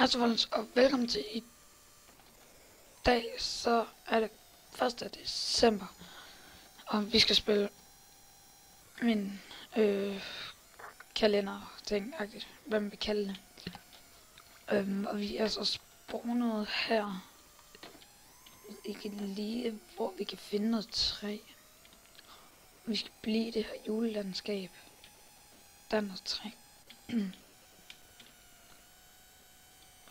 Hej så folkens, og velkommen til i dag. Så er det 1. december, og vi skal spille min kalender ting, hvad man vil kalde det. Og vi er så spawnet her. Ikke lige, hvor vi kan finde noget træ. Vi skal blive det her julelandskab. Der er noget træ.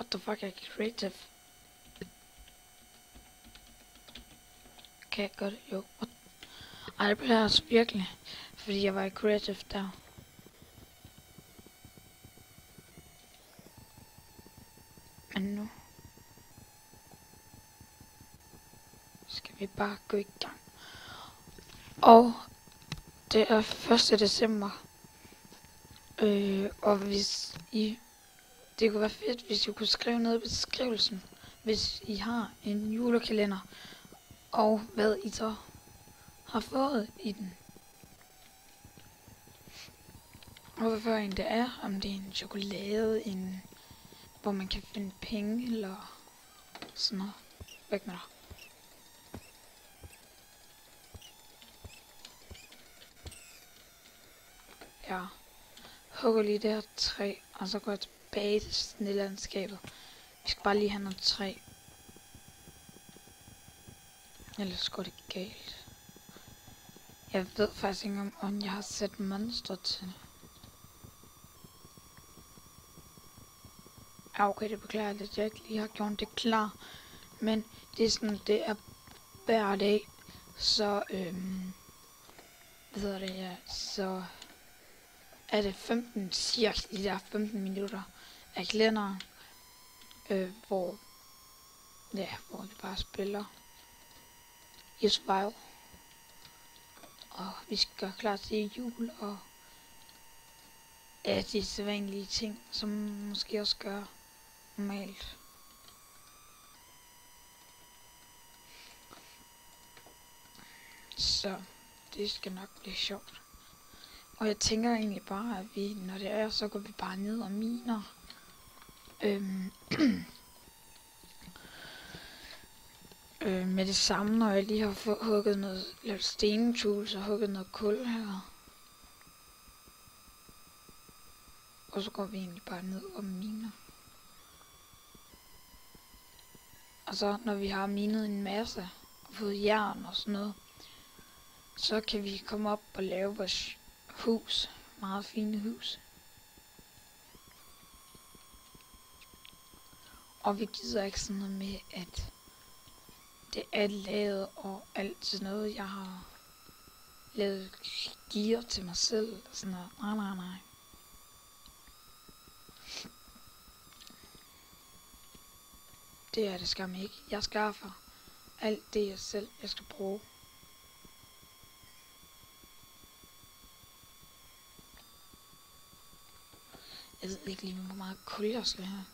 What the fuck, er creative? Kan jeg gøre det? Jo. Ej, det bliver altså virkelig, fordi jeg var i creative der. Men nu skal vi bare gå i gang. Og det er 1. december. Og hvis I... Det kunne være fedt, hvis I kunne skrive ned i beskrivelsen, hvis I har en julekalender, og hvad I så har fået i den. Og hvad en det er, om det er en chokolade, hvor man kan finde penge, eller sådan noget. Væk med dig. Jeg hugger lige det her træ, og så går jeg tilbage til snedlandskabet. Vi skal bare lige have noget træ. Ellers går det galt. Jeg ved faktisk ikke, om jeg har sat monster til. Ja, okay, det beklager lidt, jeg ikke lige har gjort det klar. Men det er sådan, det er hver dag. Så, hvad hedder det, ja, så er det 15, cirka de der 15 minutter af kalenderen, hvor vi bare spiller i survival. Og vi skal gøre klar til jul og de sædvanlige ting, som måske også gør normalt. Så det skal nok blive sjovt. Og jeg tænker egentlig bare, at vi, når det er, så går vi bare ned og miner. Med det samme, når jeg lige har hugget noget, lavet stenetools og hugget noget kul her. Og så går vi egentlig bare ned og miner. Og så når vi har minet en masse og fået jern og sådan noget, så kan vi komme op og lave vores hus. Meget fine hus. Og vi gider ikke sådan noget med, at det er lavet og alt sådan noget. Jeg har lavet gear til mig selv og sådan noget. Nej. Det er det skam ikke. Jeg skaffer alt det jeg skal bruge. Jeg ved ikke lige, hvor meget kul jeg skal have.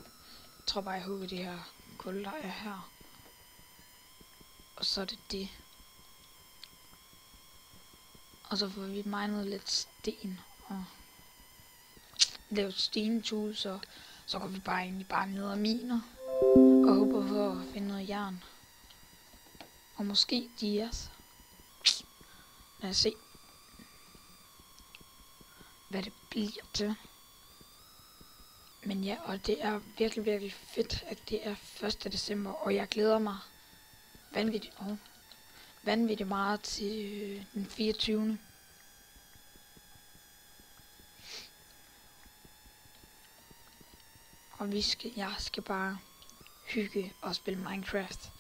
Jeg tror bare, jeg hugger de her kul, der er her. Og så er det det. Og så får vi minet lidt sten og lavet stenetools, og så går vi bare ned og miner og håber på at finde noget jern. Og måske dias. Lad os se, hvad det bliver til. Men ja, og det er virkelig, virkelig fedt, at det er 1. december, og jeg glæder mig vanvittigt meget til den 24. Og jeg skal bare hygge og spille Minecraft.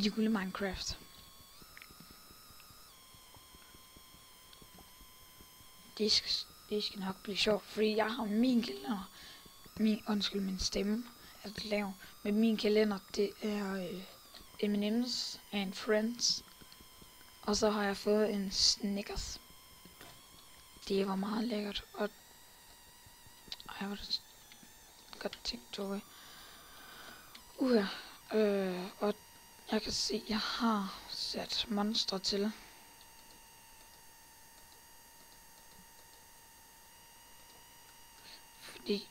Minecraft. Det skal nok blive sjovt, fordi jeg har min kalender. Min stemme er lav. Men min kalender, det er M&M's and Friends. Og så har jeg fået en Snickers. Det var meget lækkert. Og jeg var det godt tænkt over. Og jeg kan se, jeg har sat monster til. Fordi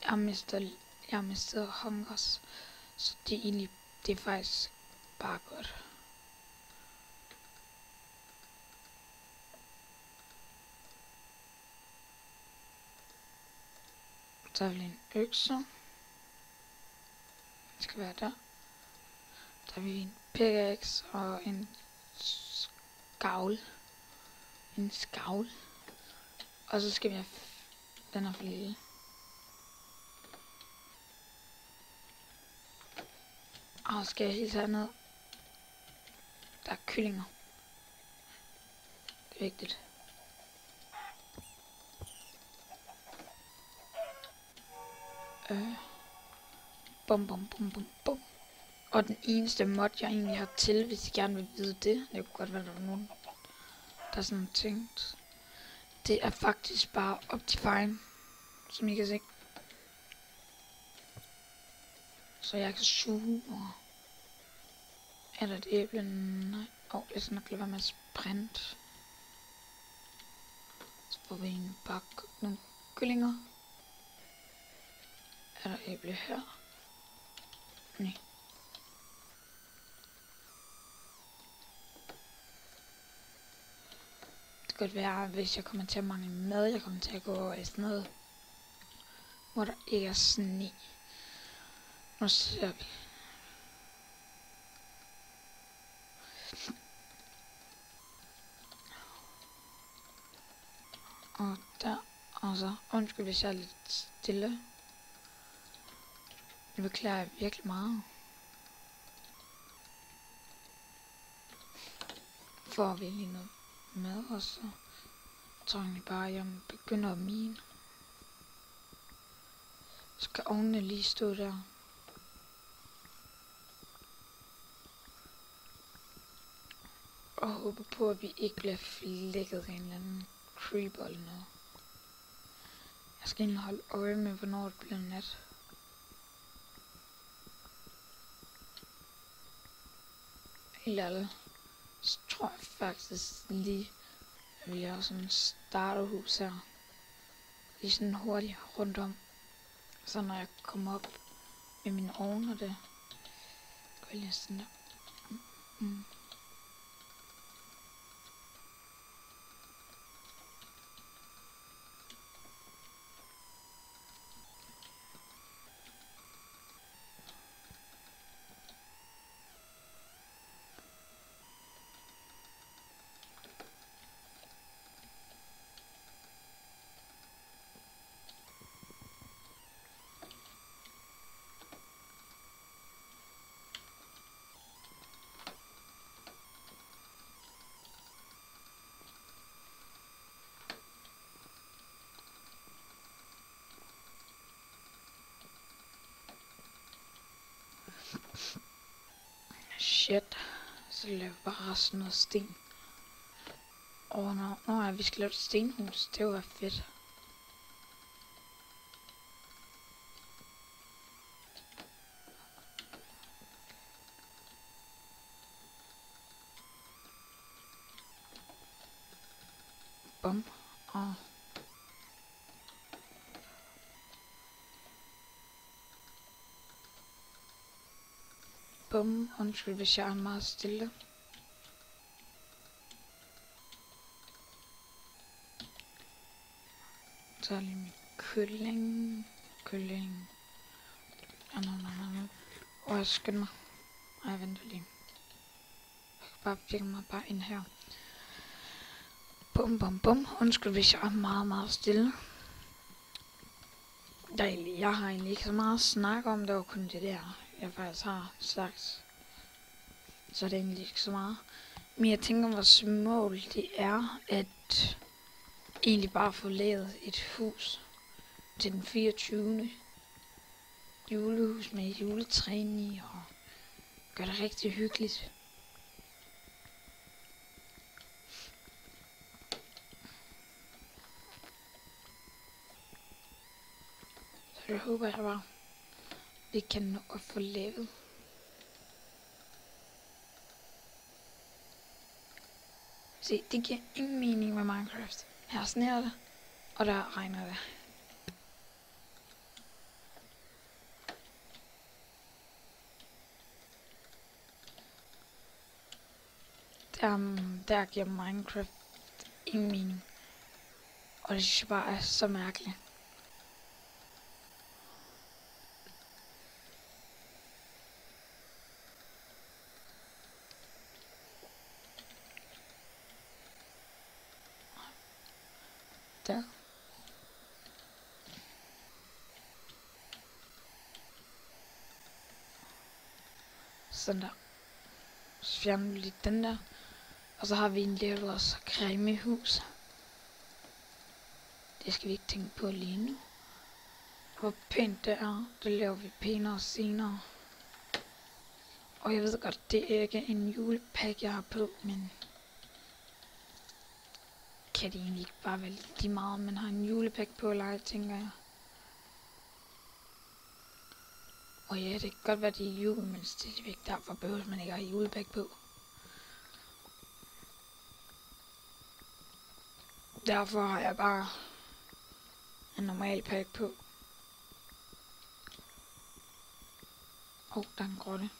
jeg mister Jeg har mistet hungers. Så det er faktisk bare godt. Så har vi en økse. Den skal være der. Der har vi en pickaxe og en skavl. En skavl. Og så skal vi have... Den er for lille. Og skal jeg helt herned. Der er kyllinger. Det er vigtigt. Bum bum bum bum bum. Og den eneste mod jeg egentlig har til, hvis I gerne vil vide det kunne godt være, der var nogen, der sådan tænkt. Det er faktisk bare Optifine, som I kan se. Så jeg kan suge og... Er der et æble? Nej. Jeg skal nok lade være med at sprinte. Så får vi en bakke nogle kyllinger. Er der æble her? Nej. Det kan godt være, hvis jeg kommer til at mangle mad, jeg kommer til at gå over i sådan noget, hvor der ikke er sne. Nu ser vi. Og der, og så undskyld, hvis jeg er lidt stille. Det beklager jeg virkelig meget. Får vi lige noget mad, og så tror jeg bare, at jeg begynder at mine. Skal ovnene lige stå der. Og håber på, at vi ikke bliver flækket af en eller anden creeper eller noget. Jeg skal egentlig holde øje med, hvornår det bliver nat. Helt ærligt, så tror jeg faktisk lige, at vi laver sådan en starterhus her. Lige sådan hurtigt rundt om. Så når jeg kommer op med min ovn og det, går jeg lige sådan der. Shit. Så laver vi bare sådan noget sten. Nå ja, vi skal lave et stenhus. Det var fedt. Bum. Og bum. Undskyld, hvis jeg er meget stille. Så er lige min kylling. Jeg skynder mig. Jeg venter lige. Jeg kan bare virke mig bare ind her. Bum bum bum. Undskyld, hvis jeg er meget, meget stille. Jeg har egentlig ikke så meget at snakke om. Det var kun det der, jeg faktisk har sagt. Så er det egentlig ikke så meget. Men jeg tænker, vores mål det er at egentlig bare få lavet et hus til den 24. julehus med juletræen i og gør det rigtig hyggeligt. Så det håber jeg bare, vi kan nå at få lavet. Se, det giver ingen mening med Minecraft. Her sneer det, og der regner det. Der giver Minecraft ingen mening. Og det synes jeg bare er så mærkeligt. Der. Sådan der. Så fjerner vi lige den der. Og så har vi en del af vores creme hus. Det skal vi ikke tænke på lige nu. Hvor pænt det er, det laver vi pænere senere. Og jeg ved godt, det er ikke en julepakke, jeg har på, men kan det egentlig ikke bare være lige meget, man har en julepakke på at lege, tænker jeg. Og ja, det kan godt være, det er jul, men stadigvæk derfor behøver man ikke at have julepakke på. Derfor har jeg bare en normal pakke på. Der er en grotte.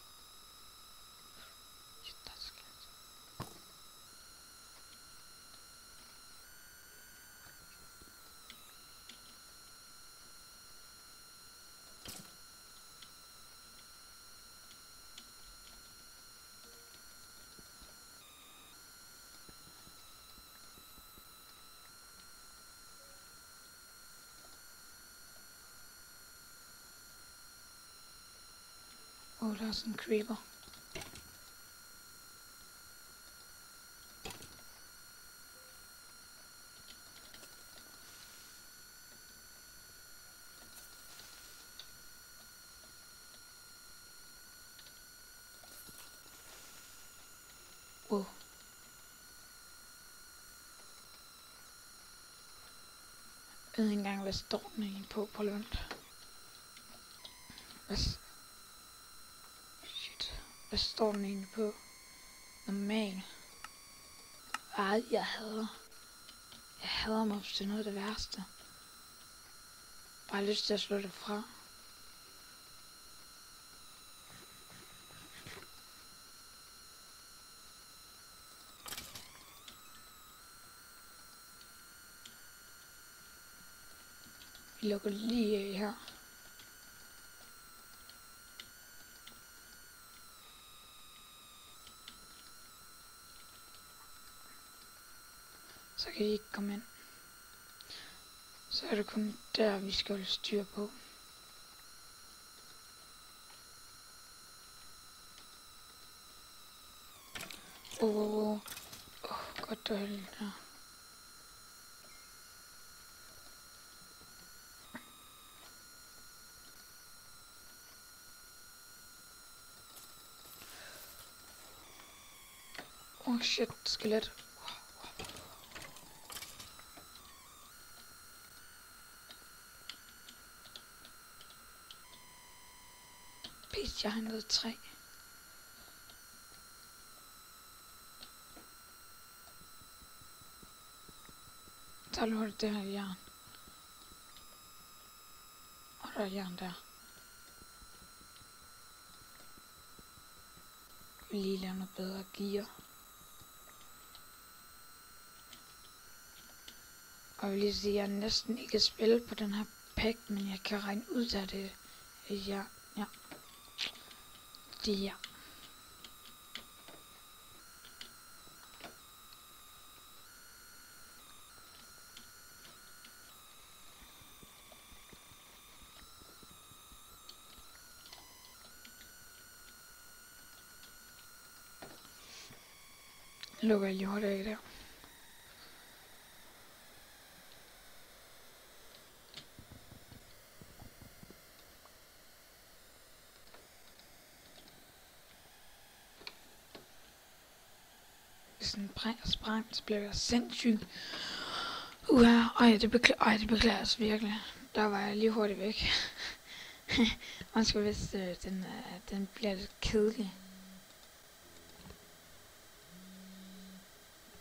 Der er sådan en creeper. Jeg ved ikke engang, hvad står den egentlig på lønt. Hvad står den egentlig på? Normal. Ej, jeg hader mobs, det er noget af det værste. Bare lyst til at slå det fra. Vi lukker lige af her. Så kan de ikke komme ind. Så er det kun der, vi skal holde styr på. Godt du holdt der. Shit, skelet. Pis, jeg har noget træ. Så lukker det her jern. Og der er jern der. Vi lige lave noget bedre gear. Og jeg vil lige sige, at jeg næsten ikke kan spille på den her pack, men jeg kan regne ud af det. Ja. Det er. Lukker jeg lige hurtigt af der. Hvis den sprang, så bliver jeg sindssyg. Det beklager jeg altså virkelig. Der var jeg lige hurtigt væk. Man skal vist, den bliver lidt kedelig.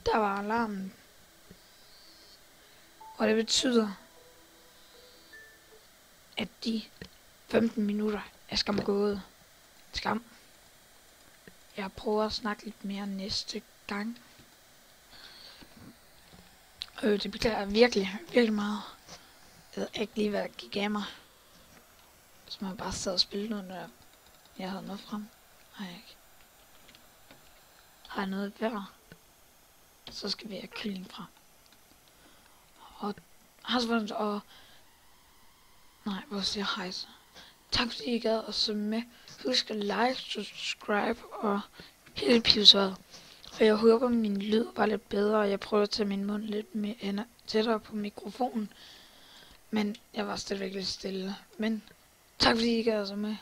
Der var alarmen. Og det betyder, at de 15 minutter er skam gået. Skam. Jeg prøver at snakke lidt mere næste gang. Det beklager jeg virkelig, virkelig meget. Jeg ved ikke lige, hvad der gik af mig. Så man bare sad og spillede noget, når jeg havde noget frem. Nej, ikke. Har jeg noget værd, så skal vi have kylling fra. Og har så og nej, hvor siger hej så. Tak fordi I gad at se med. Husk at like, subscribe og hele pivsøjet. Og jeg håber min lyd var lidt bedre, og jeg prøver at tage min mund lidt mere tættere på mikrofonen. Men jeg var stadigvæk lidt stille. Men tak fordi I gad at se med.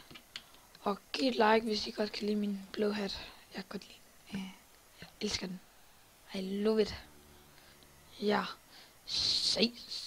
Og giv et like, hvis I godt kan lide min blå hat. Jeg kan godt lide den. Jeg elsker den. I love it. Ja, ses.